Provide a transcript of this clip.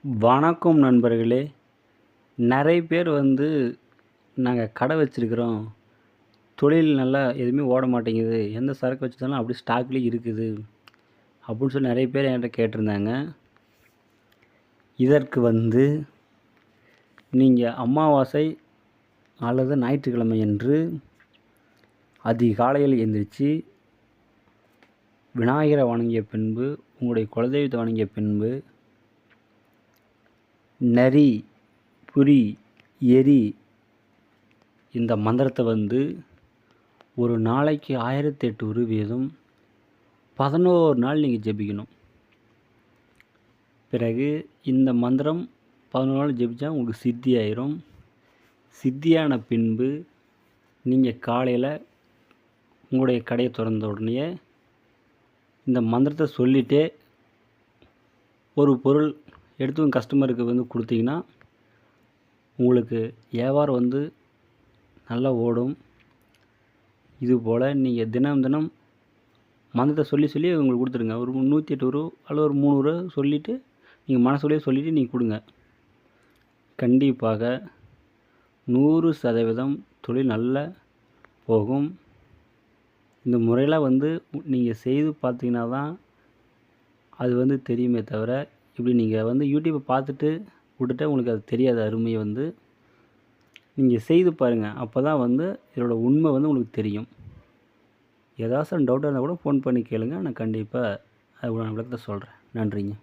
வணக்கம் நண்பர்களே. நிறைய பேர் நாங்கள் கடை வச்சுருக்கிறோம், தொழில் நல்லா எதுவுமே ஓட மாட்டேங்குது, எந்த சரக்கு வச்சுருந்தாலும் அப்படியே ஸ்டாக்லேயே இருக்குது அப்படின்னு சொல்லி நிறைய பேர் என்கிட்ட கேட்டிருந்தாங்க. இதற்கு நீங்கள் அமாவாசை அல்லது ஞாயிற்றுக்கிழமை என்று அதிகாலையில் எழுந்திரிச்சு விநாயகரை வணங்கிய பின்பு, உங்களுடைய குலதெய்வத்தை வணங்கிய பின்பு, நரி புரி எரி இந்த மந்திரத்தை ஒரு நாளைக்கு 1008 உரு வீதம் 11 நாள் நீங்கள் ஜெபிக்கணும். பிறகு இந்த மந்திரம் 11 நாள் ஜெபிச்சா உங்களுக்கு சித்தி ஆயிரும். சித்தியான பின்பு நீங்கள் காலையில் உங்களுடைய கடையை திறந்த உடனே இந்த மந்திரத்தை சொல்லிகிட்டே ஒரு பொருள் எடுத்து உங்கள் கஸ்டமருக்கு கொடுத்தீங்கன்னா உங்களுக்கு வியாபாரம் நல்லா ஓடும். இதுபோல் நீங்கள் தினம் மந்திரத்தை சொல்லி உங்களுக்கு கொடுத்துருங்க. ஒரு 108 உரு அல்லது ஒரு 3 உரு சொல்லிவிட்டு நீங்கள் மனசுலேயே சொல்லிவிட்டு நீங்கள் கொடுங்க. கண்டிப்பாக 100% தொழில் நல்லா போகும். இந்த முறையில் நீங்கள் செய்து பார்த்தீங்கன்னா தான் அது தெரியுமே தவிர, இப்படி நீங்கள் யூடியூப்பை பார்த்துட்டு விட்டுட்டா உங்களுக்கு அது தெரியாது. அருமையை நீங்கள் செய்து பாருங்கள். அப்போ தான் இதோட உண்மை உங்களுக்கு தெரியும். ஏதாச்சும் டவுட்டாக இருந்தால் கூட ஃபோன் பண்ணி கேளுங்க. நான் கண்டிப்பாக அதுக்கான விளக்கத்தை சொல்கிறேன். நன்றிங்க.